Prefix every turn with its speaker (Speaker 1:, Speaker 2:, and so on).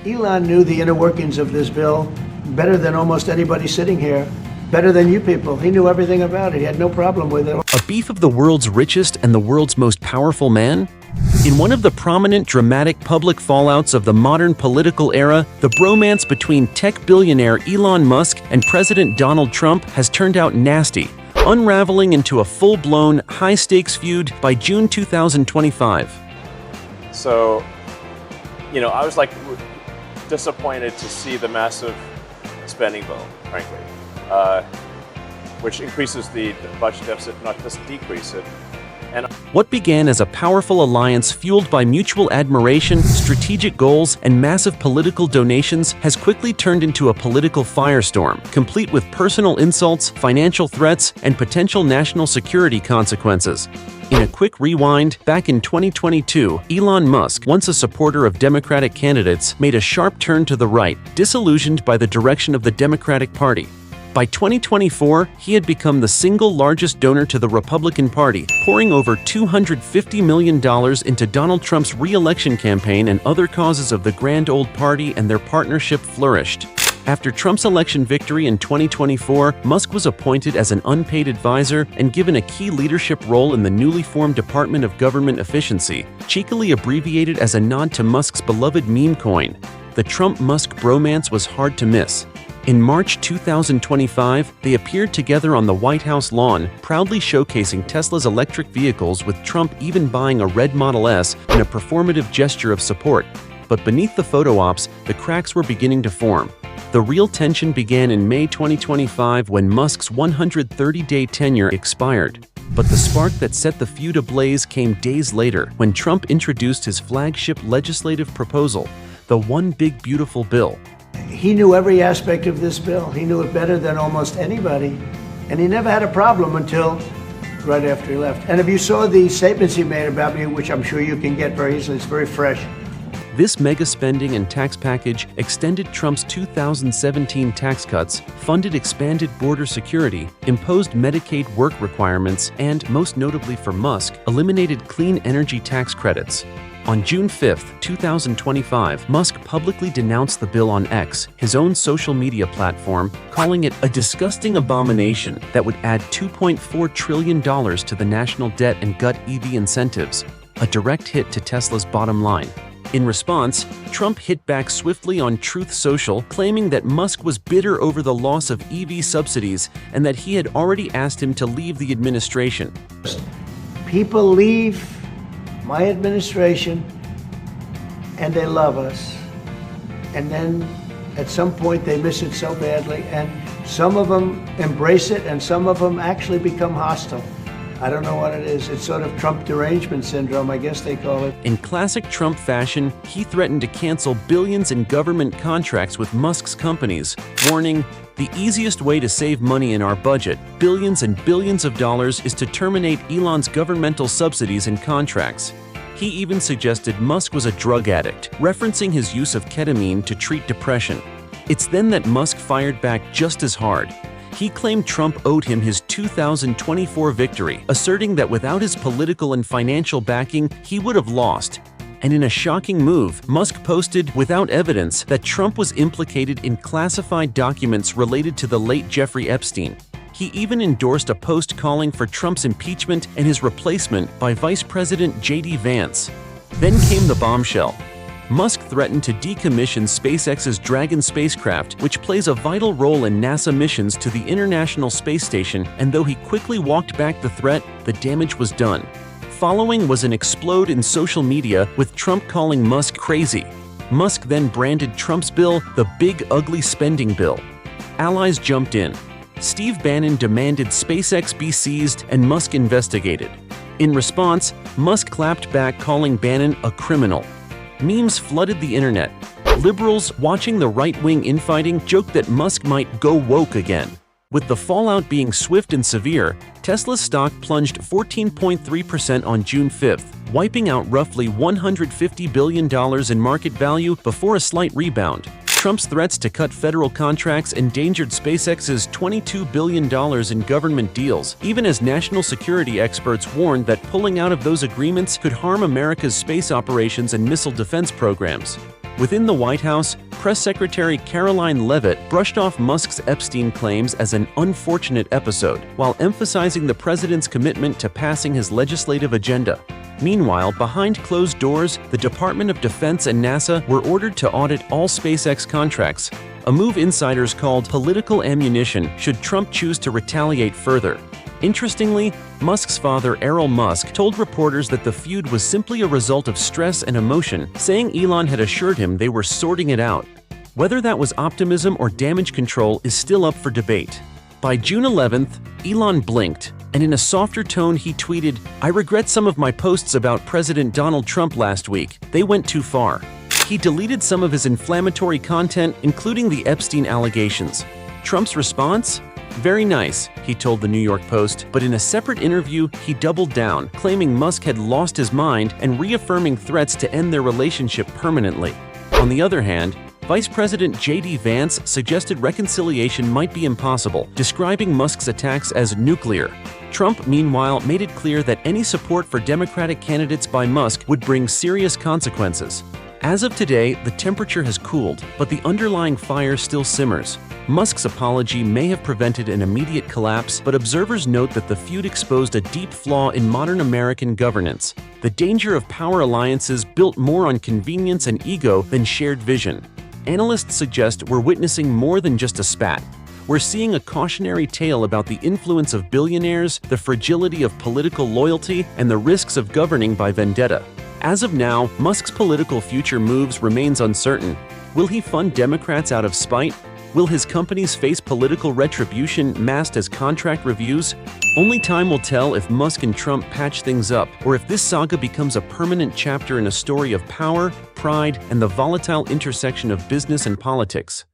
Speaker 1: Elon knew the inner workings of this bill better than almost anybody sitting here, better than you people. He knew everything about it. He had no problem with it.
Speaker 2: A beef of the world's richest and the world's most powerful man? In one of the prominent dramatic public fallouts of the modern political era, the bromance between tech billionaire Elon Musk and President Donald Trump has turned out nasty, unraveling into a full-blown, high-stakes feud by June 2025.
Speaker 3: So, I was disappointed to see the massive spending bill, frankly, which increases the budget deficit, not just decrease it. And
Speaker 2: what began as a powerful alliance fueled by mutual admiration, strategic goals, and massive political donations has quickly turned into a political firestorm, complete with personal insults, financial threats, and potential national security consequences. In a quick rewind, back in 2022, Elon Musk, once a supporter of Democratic candidates, made a sharp turn to the right, disillusioned by the direction of the Democratic Party. By 2024, he had become the single largest donor to the Republican Party, pouring over $250 million into Donald Trump's re-election campaign and other causes of the grand old party, and their partnership flourished. After Trump's election victory in 2024, Musk was appointed as an unpaid advisor and given a key leadership role in the newly formed Department of Government Efficiency, cheekily abbreviated as a nod to Musk's beloved meme coin. The Trump-Musk bromance was hard to miss. In March 2025, they appeared together on the White House lawn, proudly showcasing Tesla's electric vehicles, with Trump even buying a red Model S in a performative gesture of support. But beneath the photo ops, the cracks were beginning to form. The real tension began in May 2025 when Musk's 130-day tenure expired. But the spark that set the feud ablaze came days later, when Trump introduced his flagship legislative proposal, the One Big Beautiful Bill.
Speaker 1: He knew every aspect of this bill. He knew it better than almost anybody. And he never had a problem until right after he left. And if you saw the statements he made about me, which I'm sure you can get very easily, it's very fresh.
Speaker 2: This mega spending and tax package extended Trump's 2017 tax cuts, funded expanded border security, imposed Medicaid work requirements, and, most notably for Musk, eliminated clean energy tax credits. On June 5, 2025, Musk publicly denounced the bill on X, his own social media platform, calling it a disgusting abomination that would add $2.4 trillion to the national debt and gut EV incentives, a direct hit to Tesla's bottom line. In response, Trump hit back swiftly on Truth Social, claiming that Musk was bitter over the loss of EV subsidies and that he had already asked him to leave the administration.
Speaker 1: People leave my administration and they love us, and then at some point they miss it so badly, and some of them embrace it and some of them actually become hostile. I don't know what it is. It's sort of Trump derangement syndrome, I guess they call it.
Speaker 2: In classic Trump fashion, he threatened to cancel billions in government contracts with Musk's companies, warning, "The easiest way to save money in our budget, billions and billions of dollars, is to terminate Elon's governmental subsidies and contracts." He even suggested Musk was a drug addict, referencing his use of ketamine to treat depression. It's then that Musk fired back just as hard. He claimed Trump owed him his 2024 victory, asserting that without his political and financial backing, he would have lost. And in a shocking move, Musk posted, without evidence, that Trump was implicated in classified documents related to the late Jeffrey Epstein. He even endorsed a post calling for Trump's impeachment and his replacement by Vice President J.D. Vance. Then came the bombshell. Musk threatened to decommission SpaceX's Dragon spacecraft, which plays a vital role in NASA missions to the International Space Station, and though he quickly walked back the threat, the damage was done. Following was an explode in social media, with Trump calling Musk crazy. Musk then branded Trump's bill the Big Ugly Spending Bill. Allies jumped in. Steve Bannon demanded SpaceX be seized and Musk investigated. In response, Musk clapped back, calling Bannon a criminal. Memes flooded the internet. Liberals watching the right-wing infighting joked that Musk might go woke again. With the fallout being swift and severe, Tesla's stock plunged 14.3% on June 5th, wiping out roughly $150 billion in market value before a slight rebound. Trump's threats to cut federal contracts endangered SpaceX's $22 billion in government deals, even as national security experts warned that pulling out of those agreements could harm America's space operations and missile defense programs. Within the White House, Press Secretary Caroline Leavitt brushed off Musk's Epstein claims as an unfortunate episode, while emphasizing the president's commitment to passing his legislative agenda. Meanwhile, behind closed doors, the Department of Defense and NASA were ordered to audit all SpaceX contracts, a move insiders called political ammunition should Trump choose to retaliate further. Interestingly, Musk's father, Elon Musk, told reporters that the feud was simply a result of stress and emotion, saying Elon had assured him they were sorting it out. Whether that was optimism or damage control is still up for debate. By June 11th, Elon blinked, and in a softer tone he tweeted, "I regret some of my posts about President Donald Trump last week. They went too far." He deleted some of his inflammatory content, including the Epstein allegations. Trump's response? "Very nice," he told the New York Post, but in a separate interview, he doubled down, claiming Musk had lost his mind and reaffirming threats to end their relationship permanently. On the other hand, Vice President J.D. Vance suggested reconciliation might be impossible, describing Musk's attacks as nuclear. Trump, meanwhile, made it clear that any support for Democratic candidates by Musk would bring serious consequences. As of today, the temperature has cooled, but the underlying fire still simmers. Musk's apology may have prevented an immediate collapse, but observers note that the feud exposed a deep flaw in modern American governance: the danger of power alliances built more on convenience and ego than shared vision. Analysts suggest we're witnessing more than just a spat. We're seeing a cautionary tale about the influence of billionaires, the fragility of political loyalty, and the risks of governing by vendetta. As of now, Musk's political future moves remains uncertain. Will he fund Democrats out of spite? Will his companies face political retribution masked as contract reviews? Only time will tell if Musk and Trump patch things up, or if this saga becomes a permanent chapter in a story of power, pride, and the volatile intersection of business and politics.